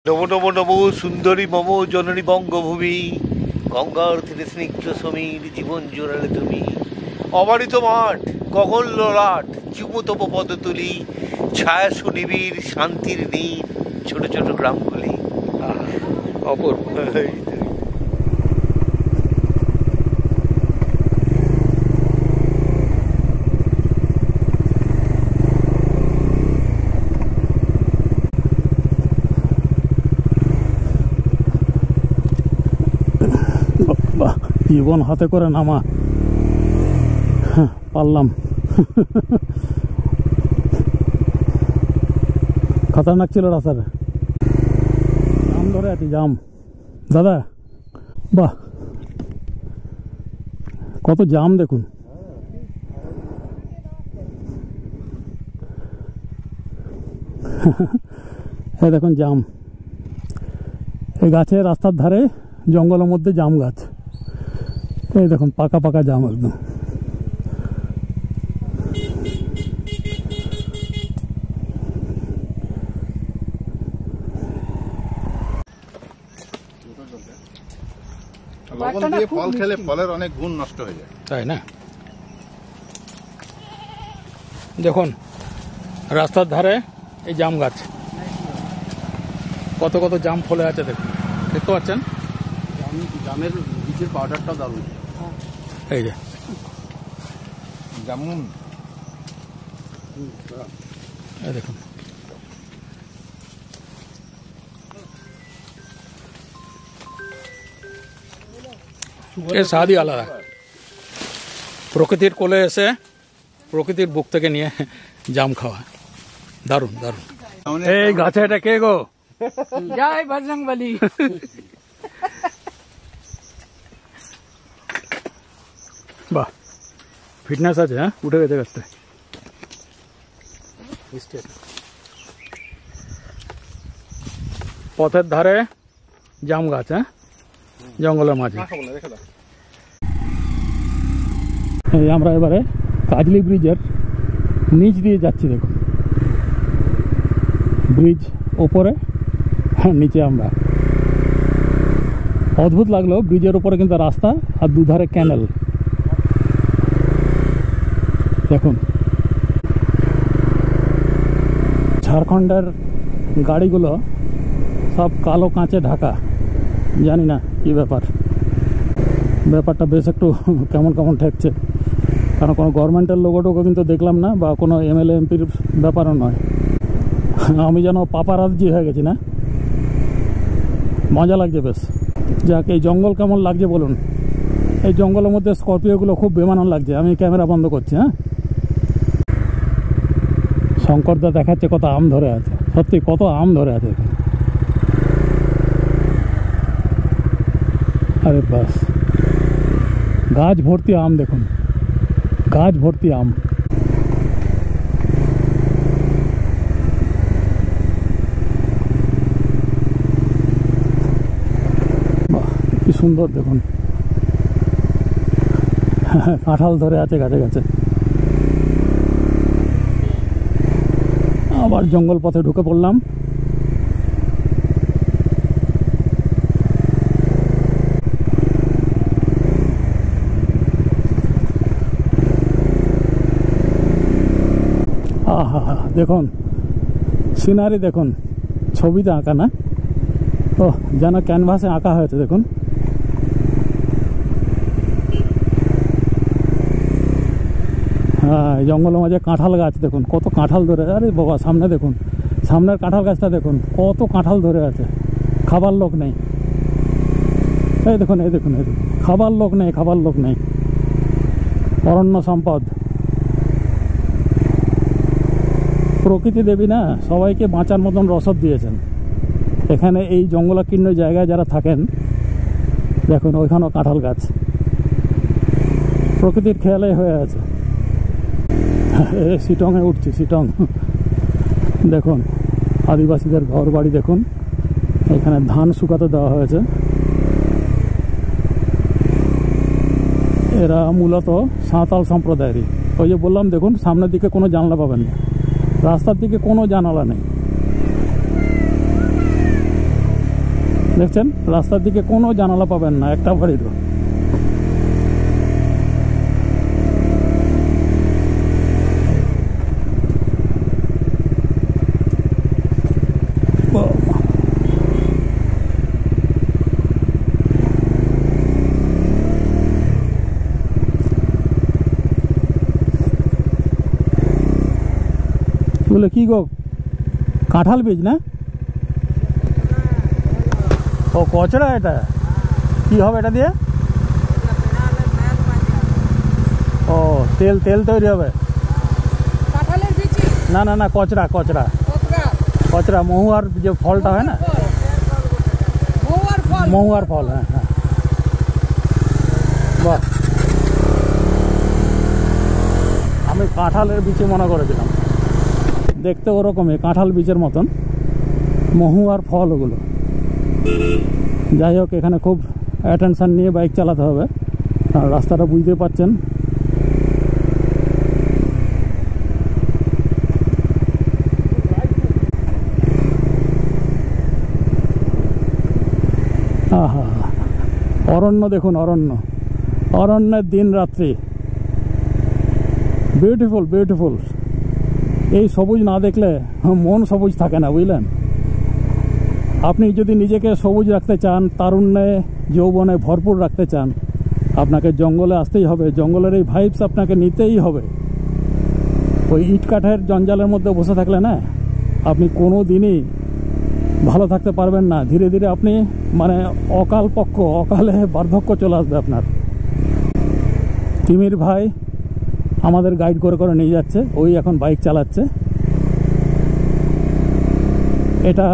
নমো নমো নমো সুন্দরী মম জননী বঙ্গভূমি, গঙ্গার তীরে স্নিগ্ধ সমীর, জীবন জোড়ালে তুমি। অবারিত মাঠ, গগন ললাট, চুমুতম পদতুলি, ছায়া সুনিবিড়, শান্তির নীর, ছোট ছোট গ্রামগুলি। অপূর্ব। জীবন হাতে করে নামা পারলাম। খতরনাক ছিল রাস্তাটা, জাম ধরে আছি, জাম দাদা। বাহ, কত জাম দেখুন। এই দেখুন জাম, এই গাছে রাস্তার ধারে জঙ্গলের মধ্যে জাম গাছ। এই দেখুন পাকা পাকা জাম একদম। লবণ দিয়ে ফল খেলে ফলের অনেক গুণ নষ্ট হয়ে যায়, তাই না? দেখুন রাস্তার ধারে এই জাম গাছ, কত কত জাম ফলে আছে দেখুন, দেখতে পাচ্ছেন? জামের বীজের পাউডারটা দারুণ। এই যে জামুন, এই দেখুন। এর স্বাদই আলাদা, প্রকৃতির কোলে এসে প্রকৃতির বুক থেকে নিয়ে জাম খাওয়া, দারুণ দারুণ। এই গাছে এটা কে গো? জয় বজরংবলী। বাহ, ফিটনেস আছে। হ্যাঁ, উঠে গেছে গাছটা। পথের ধারে জাম গাছ, হ্যাঁ, জঙ্গলের মাঝে। এই আমরা এবারে কাজলি ব্রিজের নিচ দিয়ে যাচ্ছি। দেখুন ব্রিজ ওপরে, নিচে আমরা। অদ্ভুত লাগলো, ব্রিজের উপরে কিন্তু রাস্তা আর দুধারে ক্যানেল। দেখুন ঝাড়খণ্ডের গাড়িগুলো সব কালো কাঁচে ঢাকা, জানি না কি ব্যাপারটা বেশ একটু কেমন কেমন ঠেকছে। কারণ কোনো গভর্নমেন্টের লোগোটোকে কিন্তু দেখলাম না, বা কোনো এমএলএ এমপির ব্যাপারও নয়। আমি যেন পাপারাজ্জি হয়ে গেছি না। মজা লাগছে বেশ। যাক, এই জঙ্গল কেমন লাগছে বলুন? এই জঙ্গলের মধ্যে স্করপিওগুলো খুব বেমানান লাগছে। আমি ক্যামেরা বন্ধ করছি। হ্যাঁ, শঙ্করদা দেখাচ্ছে কত আম ধরে আছে। সত্যি কত আম ধরে আছে। আরে বাস, গাছ ভর্তি আম দেখুন, গাছ ভর্তি আম। বাহ, কি সুন্দর দেখুন। কাঁঠাল ধরে আছে গাছে গাছে। আবার জঙ্গল পথে ঢুকে পড়লাম। আহা, দেখুন সিনারি, দেখুন ছবিতে আঁকা না, ও যেন ক্যানভাসে আঁকা হয়েছে। দেখুন হ্যাঁ, জঙ্গলের মাঝে কাঁঠাল গাছ দেখুন, কত কাঁঠাল ধরে। আরে বাবা, সামনে দেখুন, সামনের কাঁঠাল গাছটা দেখুন, কত কাঁঠাল ধরে আছে। খাবার লোক নেই। এই দেখুন, এই দেখুন, এই দেখুন, খাবার লোক নেই, খাবার লোক নেই। অরণ্য সম্পদ, প্রকৃতি দেবী না, সবাইকে বাঁচার মতন রসদ দিয়েছেন। এখানে এই জঙ্গলাকীর্ণ জায়গায় যারা থাকেন, দেখুন ওইখানেও কাঁঠাল গাছ। প্রকৃতির খেয়ালে হয়ে আছে। শিটংয়ে উঠছি, শিটং। দেখুন আদিবাসীদের ঘর বাড়ি দেখুন, এখানে ধান শুকাতে দেওয়া হয়েছে। এরা মূলত সাঁওতাল সম্প্রদায়েরই। ওই যে বললাম, দেখুন সামনের দিকে কোনো জানলা পাবেন না, রাস্তার দিকে কোনো জানালা নেই। দেখছেন রাস্তার দিকে কোনো জানালা পাবেন না, একটা বাড়িরও। বলে কি গো, কাঁঠাল বীজ না? ও কচড়া, এটা কি হবে এটা দিয়ে? ও তেল তেল তৈরি হবে? না না না, কচড়া কচড়া কচড়া, মহুয়ার যে ফলটা হয় না, মহুয়ার ফল। হ্যাঁ হ্যাঁ, বাহ, আমি কাঁঠালের বীজ মনে করেছিলাম, দেখতে ওরকমই কাঁঠাল বীজের মতন, মহুয়ার ফল ওগুলো। যাই হোক, এখানে খুব অ্যাটেনশন নিয়ে বাইক চালাতে হবে, আর রাস্তাটা বুঝতে পারছেন। আহা, অরণ্য দেখুন, অরণ্য, অরণ্যের দিন রাত্রি, বিউটিফুল বিউটিফুল। এই সবুজ না দেখলে মন সবুজ থাকে না, বুঝলেন? আপনি যদি নিজেকে সবুজ রাখতে চান, তারুণ্যে যৌবনে ভরপুর রাখতে চান, আপনাকে জঙ্গলে আসতেই হবে। জঙ্গলের এই ভাইবস আপনাকে নিতেই হবে। ওই ইট কাঠের জঞ্জালের মধ্যে বসে থাকলে না, আপনি কোনো দিনই ভালো থাকতে পারবেন না। ধীরে ধীরে আপনি মানে অকালে বার্ধক্য চলে আসবে আপনার। তিমির ভাই আমাদের গাইড করে করে নিয়ে যাচ্ছে, ওই এখন বাইক চালাচ্ছে। এটা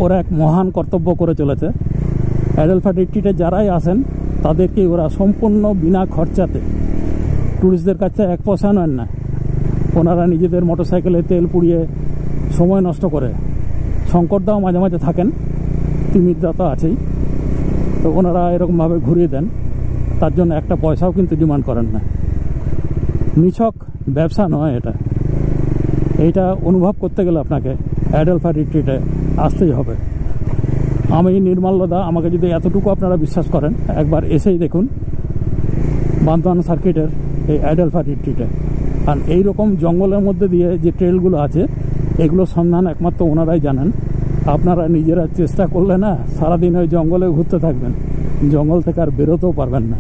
ওরা এক মহান কর্তব্য করে চলেছে। অ্যাডেলফা ডিস্ট্রিক্টে যারাই আসেন তাদেরকে ওরা সম্পূর্ণ বিনা খরচাতে, ট্যুরিস্টদের কাছে 1 পয়সা নেন না। ওনারা নিজেদের মোটরসাইকেলে তেল পুড়িয়ে সময় নষ্ট করে, শঙ্করদাও মাঝে মাঝে থাকেন, তিমিরদা তো আছেই, তো ওনারা এরকমভাবে ঘুরিয়ে দেন। তার জন্য একটা পয়সাও কিন্তু ডিমান্ড করেন না। নিছক ব্যবসা নয় এটা। এইটা অনুভব করতে গেলে আপনাকে অ্যাডেলফা রিট্রিটে আসতেই হবে। আমি নির্মাল্যদা, আমাকে যদি এতটুকু আপনারা বিশ্বাস করেন, একবার এসেই দেখুন বান্দোয়ান সার্কিটের এই অ্যাডেলফা রিট্রিটে। আর এইরকম জঙ্গলের মধ্যে দিয়ে যে ট্রেলগুলো আছে, এগুলোর সন্ধান একমাত্র ওনারাই জানেন। আপনারা নিজেরা চেষ্টা করলে না, সারাদিন ওই জঙ্গলে ঘুরতে থাকবেন, জঙ্গল থেকে আর বেরোতেও পারবেন না।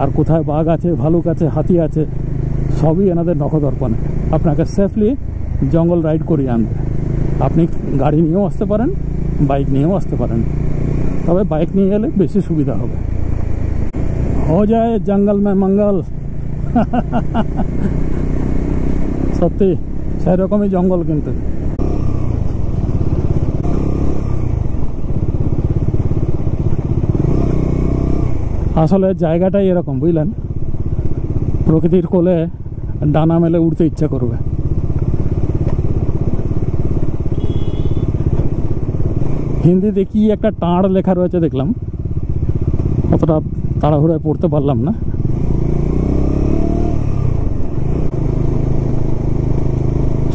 আর কোথায় বাঘ আছে, ভালুক আছে, হাতি আছে, সবই এনাদের নখদর্পণে। আপনাকে সেফলি জঙ্গল রাইড করিয়ে আনবে। আপনি গাড়ি নিয়েও আসতে পারেন, বাইক নিয়েও আসতে পারেন, তবে বাইক নিয়ে এলে বেশি সুবিধা হবে। हो जाए जंगल में मंगल। সত্যি সেরকমই জঙ্গল। কিন্তু আসলে জায়গাটাই এরকম, বুঝলেন? প্রকৃতির কোলে ডানা মেলে উঠতে ইচ্ছা করবে। হিন্দিতে কি একটা টাঁড় লেখা রয়েছে দেখলাম, অতটা তাড়াহুড়ায় পড়তে পারলাম না।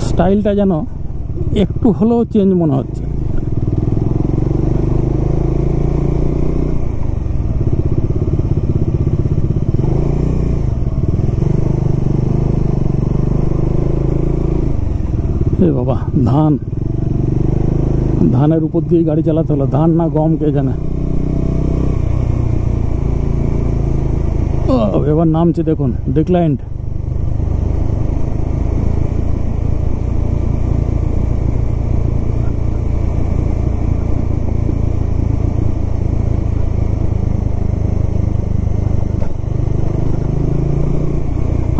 স্টাইলটা যেন একটু হলেও চেঞ্জ মনে হচ্ছে। এ বাবা, ধানের উপর দিয়ে গাড়ি চালাতে হলো। ধান না গম কে জানে। এবার নামছে দেখুন, ডিক্লাইন্ড।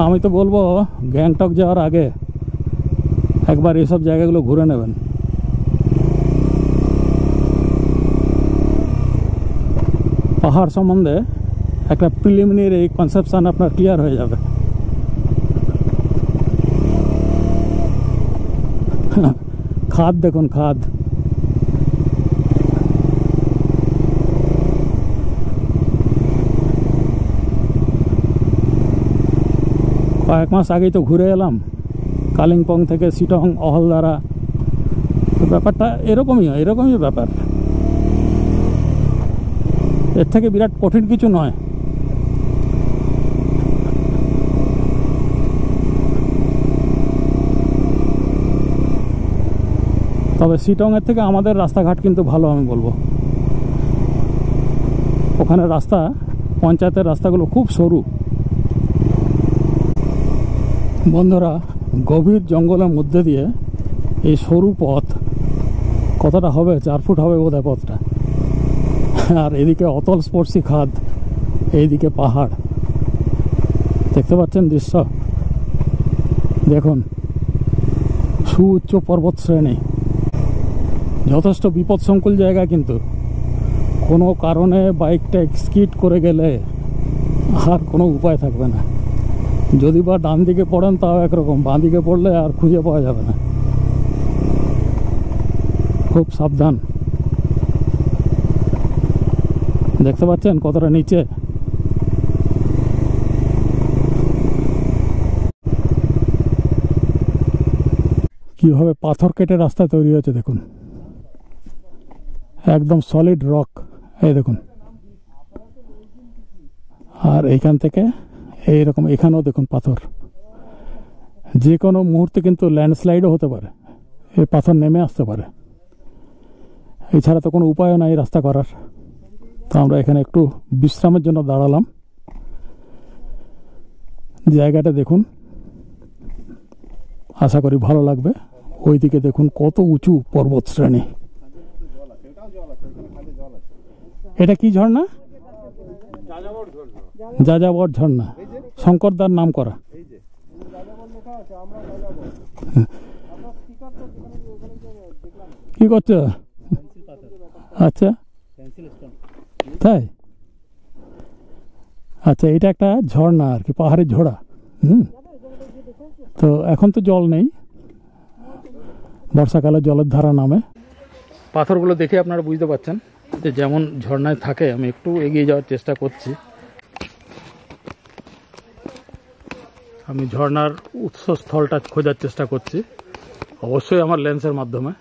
আমি তো বলবো গ্যাংটক যাওয়ার আগে একবার এসব জায়গাগুলো ঘুরে নেবেন। পাহাড় সম্বন্ধে একটা প্রিলিমিনারি কনসেপশন আপনার ক্লিয়ার হয়ে যাবে। খাদ দেখুন, খাদ। কয়েক মাস আগেই তো ঘুরে এলাম, কালিম্পং থেকে শিটং, অহলদারা। ব্যাপারটা এরকমই ব্যাপার। এর থেকে বিরাট কঠিন কিছু নয়। তবে শিটংয়ের থেকে আমাদের রাস্তাঘাট কিন্তু ভালো, আমি বলবো। ওখানে রাস্তা, পঞ্চায়েতের রাস্তাগুলো খুব সরু। বন্ধুরা, গভীর জঙ্গলের মধ্যে দিয়ে এই সরু পথ, কতটা হবে, 4 ফুট হবে বোধহয় পথটা। আর এদিকে অতল স্পর্শী খাদ, এইদিকে পাহাড়। দেখতে পাচ্ছেন দৃশ্য? দেখুন, সুউচ্চ পর্বত শ্রেণী, যথেষ্ট বিপদসংকুল জায়গা। কিন্তু কোনো কারণে বাইকটা স্কিড করে গেলে আর কোনো উপায় থাকবে না। যদি বা ডান দিকে পড়েন তাও একরকম, বাঁ দিকে পড়লে আর খুঁজে পাওয়া যাবে না। খুব সাবধান। দেখতে পাচ্ছেন কতটা নিচে। কিভাবে পাথর কেটে রাস্তা তৈরি হয়েছে দেখুন, একদম সলিড রক। এই দেখুন, আর এইখান থেকে এইরকম, এখানেও দেখুন পাথর। যে কোনো মুহূর্তে কিন্তু ল্যান্ডস্লাইডও হতে পারে, এই পাথর নেমে আসতে পারে। এছাড়া তো কোনো উপায়ও নাই রাস্তা করার। তো আমরা এখানে একটু বিশ্রামের জন্য দাঁড়ালাম। জায়গাটা দেখুন, আশা করি ভালো লাগবে। ওইদিকে দেখুন কত উঁচু পর্বত শ্রেণী। এটা কি ঝর্ণা? যাযাবর ঝর্ণা, শঙ্করদার নাম করা। কি করছো? আচ্ছা, তাই? আচ্ছা, এটা একটা ঝর্ণা আর কি, পাহাড়ের ঝোড়া। তো এখন তো জল নেই, বর্ষাকালে জলের ধারা নামে। পাথরগুলো দেখে আপনারা বুঝতে পারছেন যে যেমন ঝর্ণায় থাকে। আমি একটু এগিয়ে যাওয়ার চেষ্টা করছি। আমি ঝর্ণার উৎসস্থলটা খোঁজার চেষ্টা করছি, অবশ্যই আমার লেন্সের মাধ্যমে।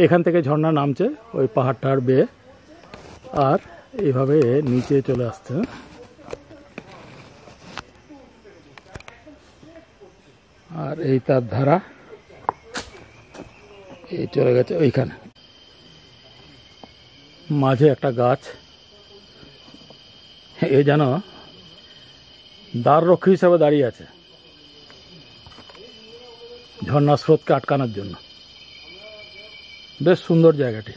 এখান থেকে ঝর্ণা নামছে ওই পাহাড়টার বেয়ে, আর এইভাবে নিচে চলে আসছে। আর এই তার ধারা এই চলে গেছে ওইখানে। মাঝে একটা গাছ, এ যেন দ্বার রক্ষী হিসাবে দাঁড়িয়ে আছে ঝর্ণার স্রোতকে আটকানোর জন্য। বেশ সুন্দর জায়গাটি।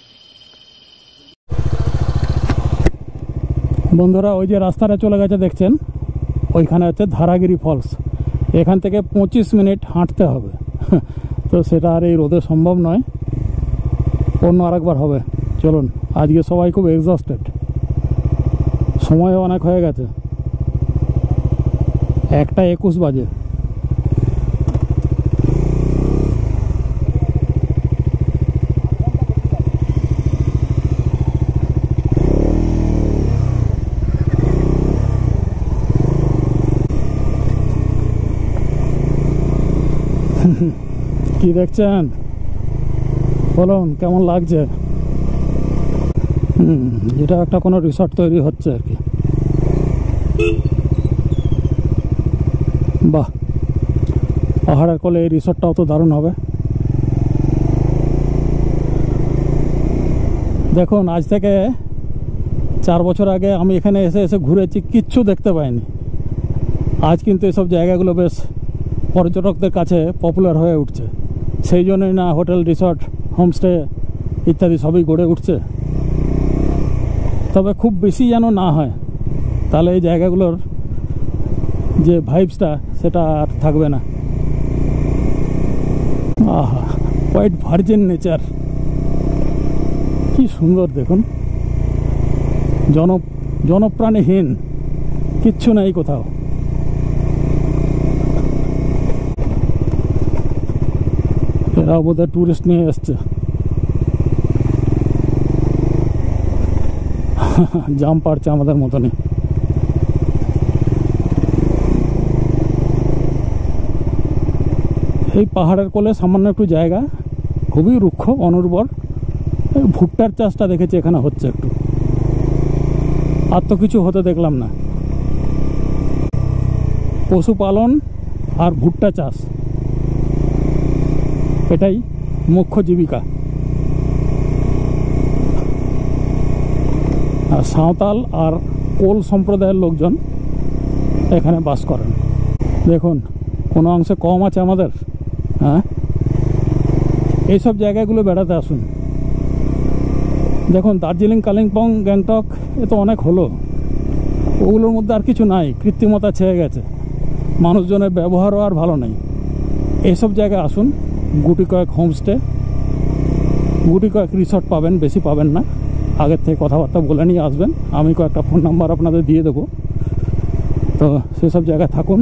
বন্ধুরা, ওই যে রাস্তাটা চলে গেছে দেখছেন, ওইখানে হচ্ছে ধারাগিরি ফলস। এখান থেকে 25 মিনিট হাঁটতে হবে। তো সেটা আর এই রোদে সম্ভব নয়, অন্য আরেকবার হবে। চলুন, আজকে সবাই খুব এক্সস্টেড, সময়ও অনেক হয়ে গেছে, 1:21 বাজে। কি দেখছেন? বলুন কেমন লাগছে? এটা একটা কোনো রিসর্ট তৈরি হচ্ছে আর কি। বাহ, পাহাড়ের কোলে এই রিসর্টটাও তো দারুণ হবে। দেখুন, আজ থেকে 4 বছর আগে আমি এখানে এসে এসে ঘুরেছি, কিচ্ছু দেখতে পাইনি। আজ কিন্তু এসব জায়গাগুলো বেশ পর্যটকদের কাছে পপুলার হয়ে উঠছে। সেই জন্যই না হোটেল, রিসর্ট, হোমস্টে ইত্যাদি সবই গড়ে উঠছে। তবে খুব বেশি যেন না হয়, তাহলে এই জায়গাগুলোর যে ভাইবসটা সেটা আর থাকবে না। আহা, কোয়াইট ভার্জিন নেচার, কি সুন্দর দেখুন। জনপ্রাণীহীন, কিচ্ছু নাই কোথাও। এরাও বোধহয় টুরিস্ট নিয়ে এসছে। জাম পাড়ছে আমাদের মতনই। এই পাহাড়ের কোলে সামান্য একটু জায়গা, খুবই রুক্ষ, অনুর্বর। ভুট্টার চাষটা দেখেছি এখানে হচ্ছে একটু। আর তো কিছু হতে দেখলাম না। পশুপালন আর ভুট্টা চাষ, এটাই মুখ্য জীবিকা। আর সাঁওতাল আর কোল সম্প্রদায়ের লোকজন এখানে বাস করেন। দেখুন কোনো অংশে কম আছে আমাদের। হ্যাঁ, এইসব জায়গাগুলো বেড়াতে আসুন। দেখুন দার্জিলিং, কালিম্পং, গ্যাংটক এ তো অনেক হলো, ওগুলোর মধ্যে আর কিছু নাই, কৃত্রিমতা ছেয়ে গেছে, মানুষজনের ব্যবহারও আর ভালো নেই। এইসব জায়গায় আসুন, গুটি কয়েক হোমস্টে, গুটি কয়েক রিসর্ট পাবেন, বেশি পাবেন না। আগের থেকে কথাবার্তা বলে নিয়ে আসবেন, আমি কয়েকটা ফোন নাম্বার আপনাদের দিয়ে দেবো। তো সেসব জায়গায় থাকুন,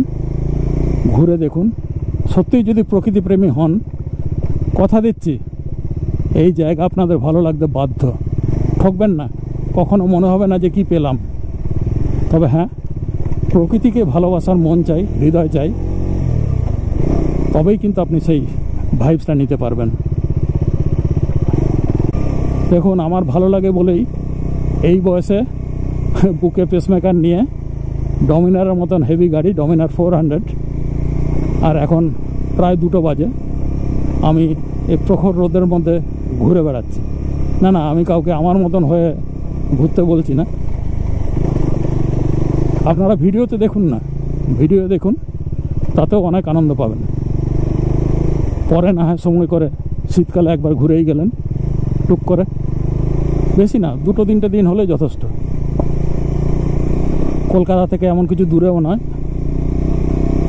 ঘুরে দেখুন। সত্যিই যদি প্রকৃতিপ্রেমী হন, কথা দিচ্ছি এই জায়গা আপনাদের ভালো লাগতে বাধ্য। ঠকবেন না, কখনো মনে হবে না যে কি পেলাম। তবে হ্যাঁ, প্রকৃতিকে ভালোবাসার মন চাই, হৃদয় চাই, তবেই কিন্তু আপনি সেই ভাইবসটা নিতে পারবেন। দেখুন আমার ভালো লাগে বলেই এই বয়সে বুকে পেসমেকার নিয়ে ডমিনারের মতন হেভি গাড়ি, ডমিনার 400, আর এখন প্রায় 2টো বাজে, আমি এই প্রখর রোদের মধ্যে ঘুরে বেড়াচ্ছি। না না, আমি কাউকে আমার মতন হয়ে ঘুরতে বলছি না। আপনারা ভিডিওতে দেখুন না, ভিডিও দেখুন, তাতেও অনেক আনন্দ পাবেন। পরে না হয় সময় করে শীতকালে একবার ঘুরেই গেলেন টুক করে, বেশি না, 2-3টে দিন হলে যথেষ্ট। কলকাতা থেকে এমন কিছু দূরেও নয়,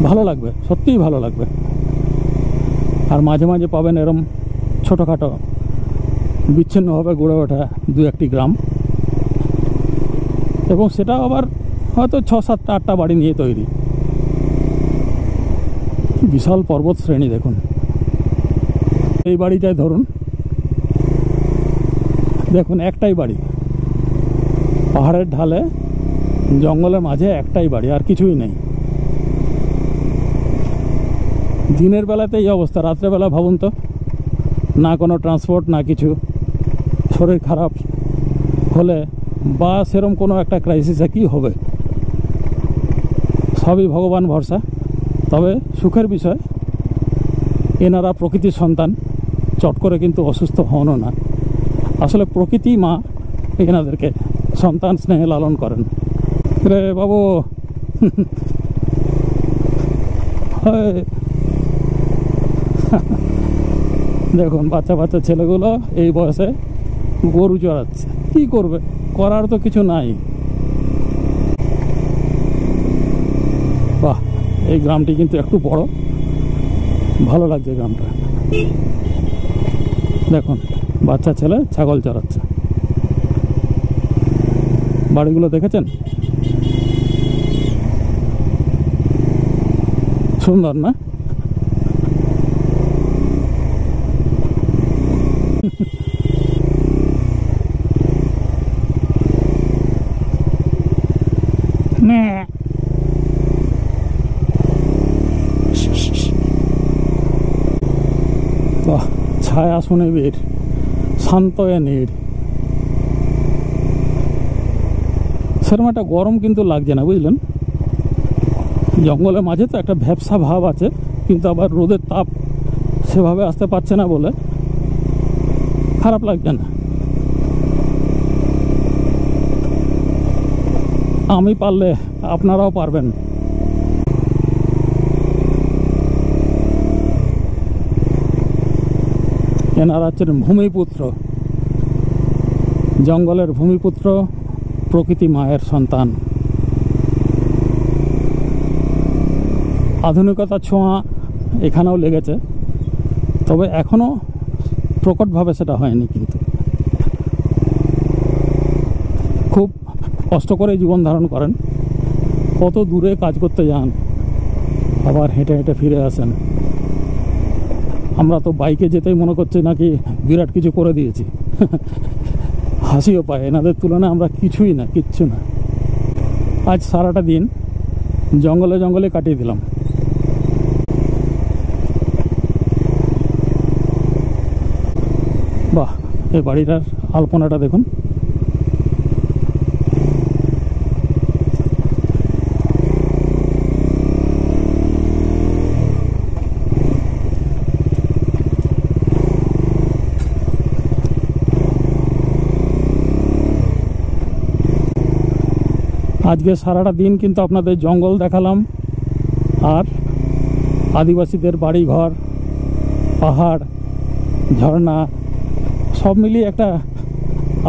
ভালো লাগবে, সত্যিই ভালো লাগবে। আর মাঝে মাঝে পাবেন এরম ছোটোখাটো বিচ্ছিন্নভাবে গড়ে ওঠা 2-1টি গ্রাম, এবং সেটা আবার হয়তো 6-7-8টা বাড়ি নিয়ে তৈরি। বিশাল পর্বত শ্রেণী দেখুন। এই বাড়িটাই ধরুন, দেখুন একটাই বাড়ি, পাহাড়ের ঢালে জঙ্গলের মাঝে একটাই বাড়ি, আর কিছুই নেই। দিনের বেলাতে এই অবস্থা, রাত্রেবেলা ভাবুন তো, না কোনো ট্রান্সপোর্ট, না কিছু। শরীর খারাপ হলে বা সেরকম কোনো একটা ক্রাইসিসে কী হবে, সবই ভগবান ভরসা। তবে সুখের বিষয়, এনারা প্রকৃতির সন্তান, চট করে কিন্তু অসুস্থ হনও না। আসলে প্রকৃতি মা এনাদেরকে সন্তান স্নেহে লালন করেন। রে বাবু, দেখুন বাচ্চা বাচ্চা ছেলেগুলো এই বয়সে গরু চড়াচ্ছে, কি করবে, করার তো কিছু নাই। বাহ, এই গ্রামটি কিন্তু একটু বড়, ভালো লাগছে গ্রামটা। দেখুন বাচ্চা ছেলে ছাগল চড়াচ্ছে। বাড়িগুলো দেখেছেন, সুন্দর না? বাহ, ছায়া শুনে বীর, শান্ত এ নীড়। সেরকম একটা গরম কিন্তু লাগছে না, বুঝলেন? জঙ্গলের মাঝে তো একটা ভ্যাপসা ভাব আছে, কিন্তু আবার রোদের তাপ সেভাবে আসতে পারছে না বলে খারাপ লাগছে না। আমি পারলে আপনারাও পারবেন। এনারা হচ্ছেন ভূমিপুত্র, জঙ্গলের ভূমিপুত্র, প্রকৃতি মায়ের সন্তান। আধুনিকতার ছোঁয়া এখানেও লেগেছে, তবে এখনও প্রকটভাবে সেটা হয়নি। কিন্তু খুব কষ্ট করে জীবন ধারণ করেন, কত দূরে কাজ করতে যান, আবার হেঁটে হেঁটে ফিরে আসেন। আমরা তো বাইকে যেতেই মনে করছি নাকি বিরাট কিছু করে দিয়েছি, হাসিও পায়। এনাদের তুলনায় আমরা কিছুই না, কিচ্ছু না। আজ সারাটা দিন জঙ্গলে জঙ্গলে কাটিয়ে দিলাম। বাহ, এই বাড়িটার আলপনাটা দেখুন, আজকে সারাটা দিন কিন্তু আপনাদের জঙ্গল দেখালাম আর আদিবাসীদের বাড়িঘর, পাহাড়, ঝর্ণা সব মিলিয়ে একটা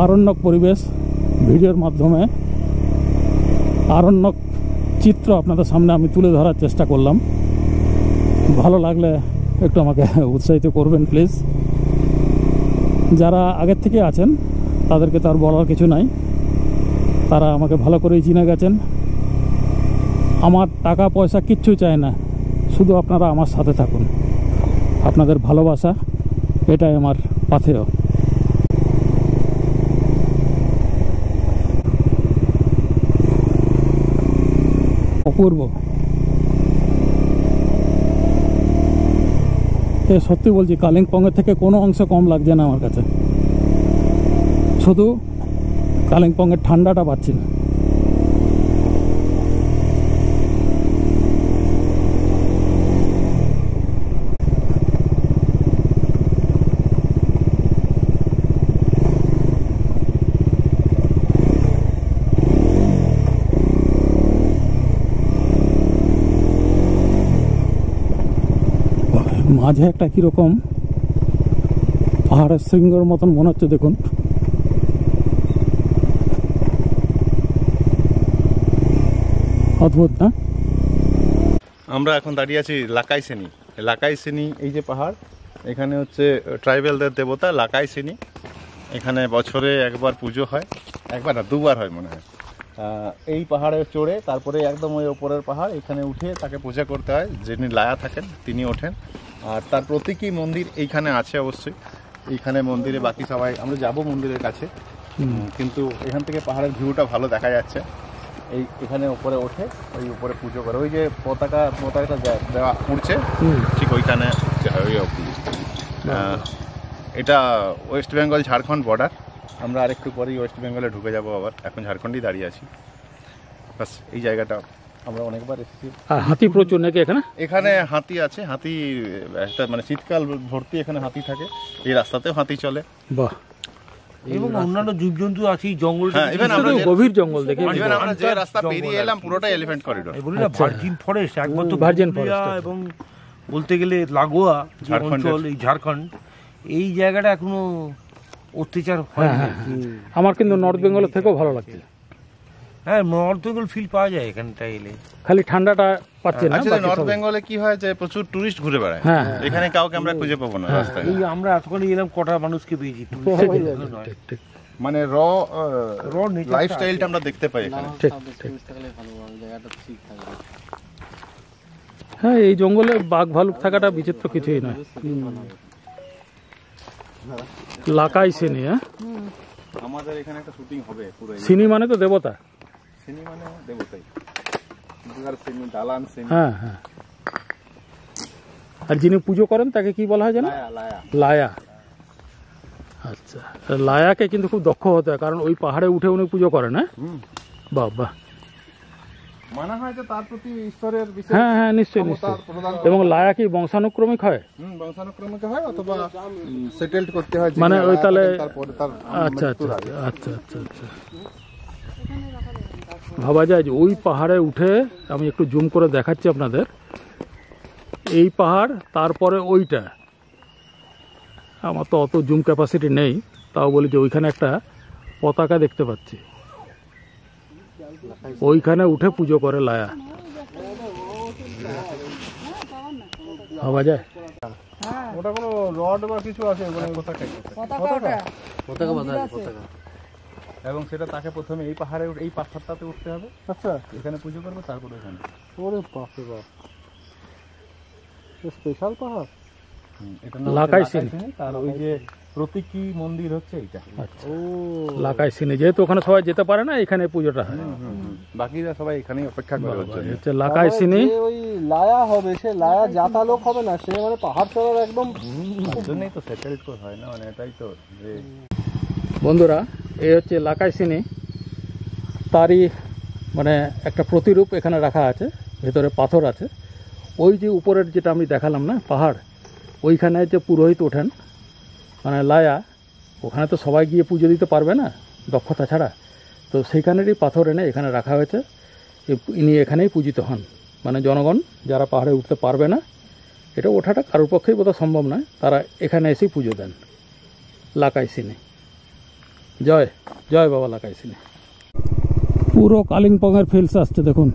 আরণ্যক পরিবেশ ভিডিওর মাধ্যমে আরণ্যক চিত্র আপনাদের সামনে আমি তুলে ধরার চেষ্টা করলাম। ভালো লাগলে একটু আমাকে উৎসাহিত করবেন প্লিজ। যারা আগের থেকে আছেন তাদেরকে তো আর বলার কিছু নাই, তারা আমাকে ভালো করেই চিনে গেছেন। আমার টাকা পয়সা কিচ্ছু চাই না, শুধু আপনারা আমার সাথে থাকুন। আপনাদের ভালোবাসা এটাই আমার পাথেয়। অপূর্ব, এ সত্যি বলছি কালিম্পংয়ের থেকে কোনো অংশ কম লাগছে না আমার কাছে, শুধু কালিম্পংয়ের ঠান্ডাটা পাচ্ছি না। মাঝে একটা কিরকম পাহাড়ের শৃঙ্গের মতন মনে হচ্ছে, দেখুন। অদ্ভুত না? আমরা এখন দাঁড়িয়ে আছি লাকাইসেনি। লাকাইসেনি এই যে পাহাড়, এখানে হচ্ছে ট্রাইবেলদের দেবতা লাকাইসেনি। এখানে বছরে একবার পুজো হয়, একবার না দুবার হয় মনে হয়। এই পাহাড়ে চড়ে তারপরে একদম ওই ওপরের পাহাড়, এখানে উঠে তাকে পূজা করতে হয়। যিনি লায়া থাকেন তিনি ওঠেন, আর তার প্রতীকী মন্দির এইখানে আছে অবশ্যই। এইখানে মন্দিরে বাকি সবাই আমরা যাব মন্দিরের কাছে, কিন্তু এখান থেকে পাহাড়ের ভিউটা ভালো দেখা যাচ্ছে। এখানে উপরে ওঠে, ওই উপরে পুজো করে। ওই যে পতাকাটা দেওয়া উঠছে ঠিক ওইখানে ওই অবধি। এটা ওয়েস্ট বেঙ্গল ঝাড়খণ্ড বর্ডার। আমরা আরেকটু পরেই ওয়েস্ট বেঙ্গলে ঢুকে যাব আবার। এখন ঝাড়খণ্ডেই দাঁড়িয়ে আছি। বাস এই জায়গাটা আমরা অনেকবার এসেছি। আর হাতি প্রচুর নাকি এখানে? এখানে হাতি আছে, হাতি একটা মানে শীতকাল ভর্তি এখানে হাতি থাকে। এই রাস্তাতেও হাতি চলে। বাহ। এবং অন্যান্য জীবজন্তু আছে এই জঙ্গলটা। হ্যাঁ, ইভেন আমরা গভীর জঙ্গল দেখে আমরা যে রাস্তা পেরিয়ে এলাম পুরোটাই এলিফ্যান্ট করিডোর। বলি না ভার্জিন ফরেস্ট, একবার তো ভার্জিন পুরুলিয়া ফরেস্ট এবং বলতে গেলে লাগোয়া যে অঞ্চল, এই ঝাড়খণ্ড, এই জায়গাটা এখনো অত্যাচার হয় না। আমার কিন্তু নর্থ বেঙ্গলের থেকেও ভালো লাগছে। হ্যাঁ, নর্থ বেঙ্গল ফিল পাওয়া যায় এখানটা এলে। খালি ঠান্ডাটা পাচ্ছে না। আসলে নর্থ বেঙ্গলে কি হয় যে প্রচুর টুরিস্ট ঘুরে বেড়ায়। হ্যাঁ, এখানে কাউকে আমরা খুঁজে পাবো না রাস্তায়। এই আমরা এতক্ষণ এলাম, কটা মানুষকে পেয়েছি। মানে র লাইফস্টাইলটা আমরা দেখতে পাই এখানে। ঠিক ঠিক। হ্যাঁ, এই জঙ্গলে বাঘ ভালুক থাকাটা বিচিত্র কিছুই নয়। লাকাইসেনি, হ্যাঁ আমাদের এখানে একটা শুটিং হবে পুরো। সিনি মানে তো দেবতা, সিনি মানে দেবতাই, দুর্গার সিনি, দালান সিনি। হ্যাঁ হ্যাঁ। আর যিনি পুজো করেন তাকে কি বলা হয় জানো? লায়া। লায়া। আচ্ছা, লায়াকে কিন্তু খুব দক্ষ হতে হয়, কারণ ওই পাহাড়ে উঠে উনি পুজো করেন। হ্যাঁ, বাহ বাহ। মানা হয় যে তার প্রতি ঈশ্বরের বিশেষ। হ্যাঁ হ্যাঁ, নিশ্চয়ই নিশ্চয়ই। এবং লায়া কি বংশানুক্রমিক হয়? বংশানুক্রমিক হয় অথবা সেটেলড করতে হয়, মানে ওই তাহলে। তারপরে তার। আচ্ছা আচ্ছা আচ্ছা আচ্ছা আচ্ছা। ভাবা যায় যে ওই পাহাড়ে উঠে, আমি একটু জুম করে দেখাচ্ছি আপনাদের, এই পাহাড় তারপরে ওইটা। আমার তো অত জুম ক্যাপাসিটি নেই, তাও বলি যে ওইখানে একটা পতাকা দেখতে পাচ্ছি, ওইখানে উঠে পুজো করে লায়া। ভাবা যায়। ওটা কোনো রড বা কিছু আছে মানে পতাকা। এবং সেটা তাকে প্রথমে এই পাহাড়ে এই পাথরটাতে উঠতে হবে। আচ্ছা, এখানে পুজো করবে, তারপর এখানে। ওরে বাপ রে বাপ, স্পেশাল পাহাড়। এটা লাকাইসেনি। তার ওই যে প্রতীকী মন্দির হচ্ছে এইটা। আচ্ছা, লাকাইসেনি, যেহেতু ওখানে সবাই যেতে পারে না, এখানে পুজোটা হয়। বাকিরা সবাই এখানেই অপেক্ষা করে হচ্ছে। লাকাইসেনি ওই লায়া হবে, সে লায়া জাতা লোক হবে না, সে মানে পাহাড় চড়ার একদম জন্যই তো সেটেলড তো হয় না, মানে এটাই তো যে। বন্ধুরা, এই হচ্ছে লাকাইসেনি, তারই মানে একটা প্রতিরূপ এখানে রাখা আছে, ভেতরে পাথর আছে। ওই যে উপরের যেটা আমি দেখালাম না পাহাড়, ওইখানে যে পুরোহিত ওঠেন মানে লায়া, ওখানে তো সবাই গিয়ে পুজো দিতে পারবে না দক্ষতা ছাড়া, তো সেইখানেরই পাথর এনে এখানে রাখা হয়েছে। ইনি এখানেই পূজিত হন, মানে জনগণ যারা পাহাড়ে উঠতে পারবে না, এটা ওঠাটা কারোর পক্ষেই বোধহয় সম্ভব নয়, তারা এখানে এসেই পুজো দেন। লাকাই সিনি, জয় জয় বাবা লাকাই সিনি। পুরো কালিম্পংয়ের ফিলস আসছে দেখুন।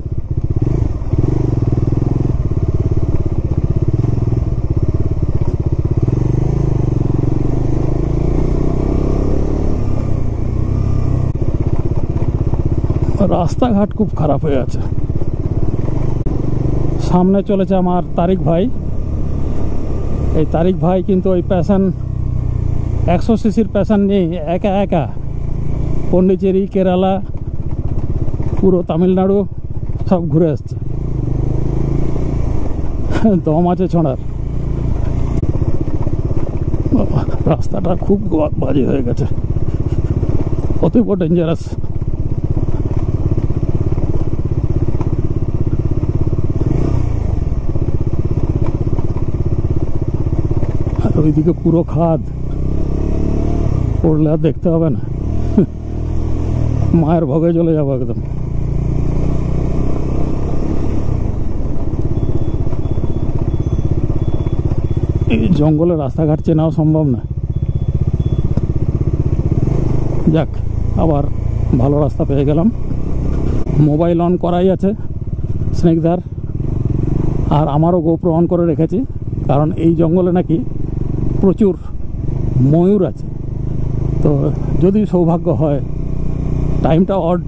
রাস্তাঘাট খুব খারাপ হয়ে আছে। সামনে চলেছে আমার তারিক ভাই। এই তারিক ভাই কিন্তু ওই প্যাশন 100 সিসির প্যাশন নিয়ে একা একা পন্ডিচেরি, কেরালা, পুরো তামিলনাড়ু সব ঘুরে আসছে। দম আছে ছোঁড়ার। রাস্তাটা খুব বাজে হয়ে গেছে, অতীব ডেঞ্জারাস। ওইদিকে পুরো খাদ, পড়লে আর দেখতে হবে না, মায়ের ভোগে চলে যাবো একদম। এই জঙ্গলে রাস্তাঘাট চেনাও সম্ভব না। যাক, আবার ভালো রাস্তা পেয়ে গেলাম। মোবাইল অন করাই আছে স্নেকদার, আর আমারও গোপ্রো অন করে রেখেছি, কারণ এই জঙ্গলে নাকি প্রচুর ময়ূর আছে। তো যদি সৌভাগ্য হয়, টাইমটা অড,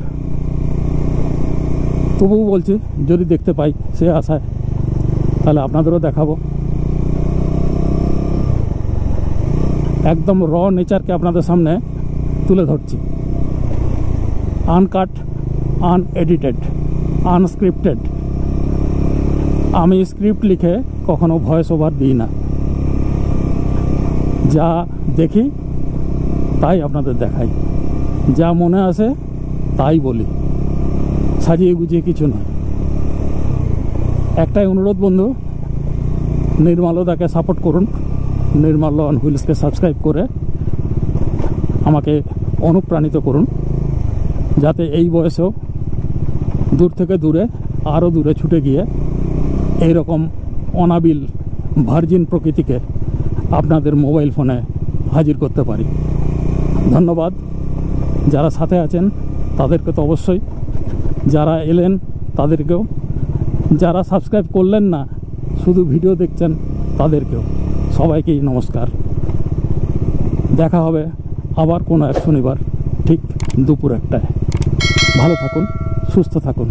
তবুও বলছি যদি দেখতে পাই সে আশায়, তাহলে আপনাদেরও দেখাবো। একদম র নেচারকে আপনাদের সামনে তুলে ধরছি, আনকাট, আনএডিটেড, আনস্ক্রিপ্টেড। আমি স্ক্রিপ্ট লিখে কখনো ভয়েস ওভার দিই না, যা দেখি তাই আপনাদের দেখাই, যা মনে আসে তাই বলি, সাজিয়ে গুজিয়ে কিছু নয়। একটাই অনুরোধ বন্ধু, নির্মলদাকে সাপোর্ট করুন, নির্মল অন হুইলসকে সাবস্ক্রাইব করে আমাকে অনুপ্রাণিত করুন, যাতে এই বয়সেও দূর থেকে দূরে, আরও দূরে ছুটে গিয়ে এইরকম অনাবিল ভার্জিন প্রকৃতিকে আপনাদের মোবাইল ফোনে হাজির করতে পারি। ধন্যবাদ যারা সাথে আছেন তাদেরকে তো অবশ্যই, যারা এলেন তাদেরকেও, যারা সাবস্ক্রাইব করলেন না শুধু ভিডিও দেখছেন তাদেরকেও, সবাইকেই নমস্কার। দেখা হবে আবার কোনো এক শনিবার ঠিক দুপুর 1টায়। ভালো থাকুন, সুস্থ থাকুন।